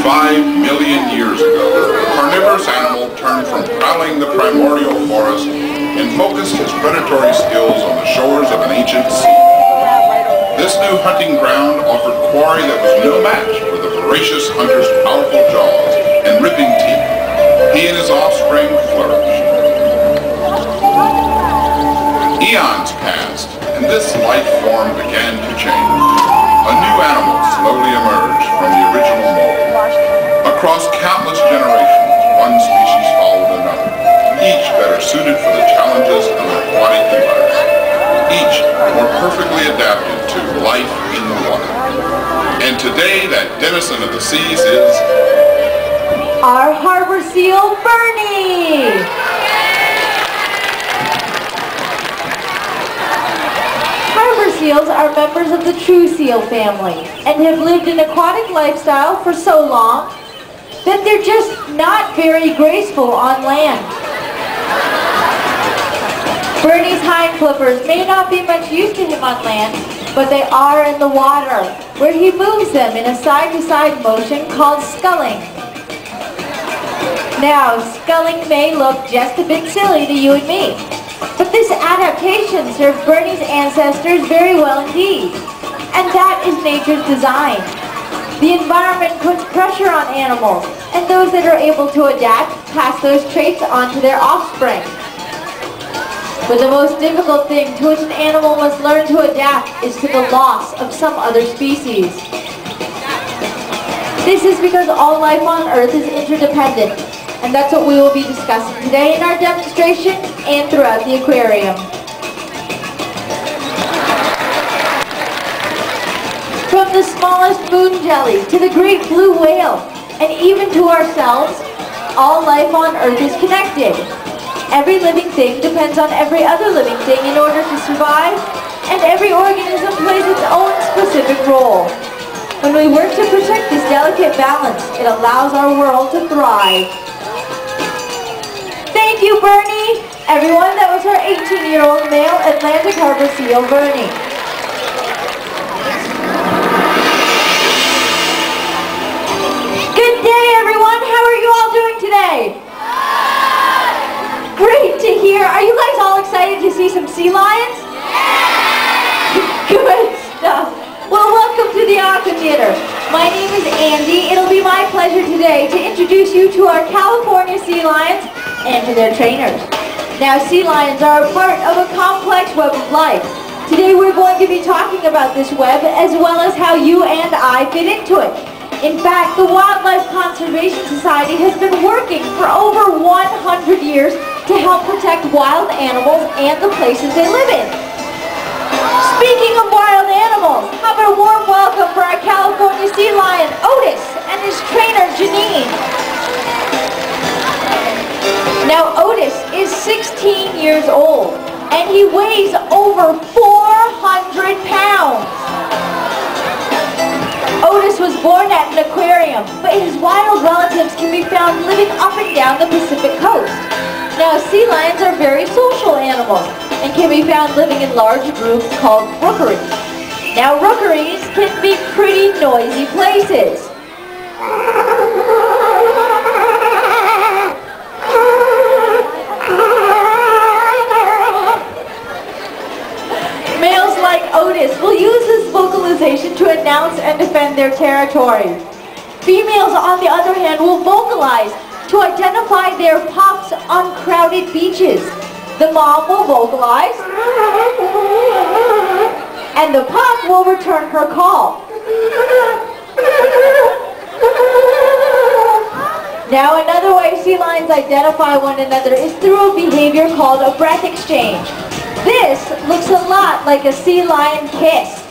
5 million years ago, the carnivorous animal turned from prowling the primordial forest and focused his predatory skills on the shores of an ancient sea. This new hunting ground offered quarry that was no match for the voracious hunter's powerful jaws and ripping teeth. He and his offspring flourished. Eons passed, and this life form began to change. A new animal slowly emerged from the original mold. Across countless generations, one species followed another, each better suited for the challenges of an aquatic environment, each more perfectly adapted to life in the water. And today, that denizen of the seas is our harbor seal, Bernie! Harbor seals are members of the true seal family and have lived an aquatic lifestyle for so long that they're just not very graceful on land. Bernie's hind flippers may not be much use to him on land, but they are in the water, where he moves them in a side-to-side motion called sculling. Now, sculling may look just a bit silly to you and me, but this adaptation served Bernie's ancestors very well indeed, and that is nature's design. The environment puts pressure on animals, and those that are able to adapt pass those traits on to their offspring. But the most difficult thing to which an animal must learn to adapt is to the loss of some other species. This is because all life on Earth is interdependent, and that's what we will be discussing today in our demonstration and throughout the aquarium. From the smallest moon jelly to the great blue whale, and even to ourselves, all life on Earth is connected. Every living thing depends on every other living thing in order to survive, and every organism plays its own specific role. When we work to protect this delicate balance, it allows our world to thrive. Thank you, Bernie! Everyone, that was our 18-year-old male Atlantic harbor seal, Bernie. Good day, everyone! How are you all doing today? Great to hear! Are you guys all excited to see some sea lions? Good stuff! Well, welcome to the Aquatheater. My name is Andy. It'll be my pleasure today to introduce you to our California sea lions and to their trainers. Now, sea lions are a part of a complex web of life. Today we're going to be talking about this web as well as how you and I fit into it. In fact, the Wildlife Conservation Society has been working for over 100 years to help protect wild animals and the places they live in. Speaking of wild animals, how about a warm welcome for our California sea lion, Otis, and his trainer, Janine. Now, Otis is 16 years old, and he weighs over 400 pounds. Otis was born at an aquarium, but his wild relatives can be found living up and down the Pacific coast. Now, sea lions are very social animals and can be found living in large groups called rookeries. Now, rookeries can be pretty noisy places. Males like Otis will use this vocalization to announce and defend their territory. Females, on the other hand, will vocalize to identify their pups on crowded beaches. The mom will vocalize, and the pup will return her call. Now, another way sea lions identify one another is through a behavior called a breath exchange. This looks a lot like a sea lion kiss.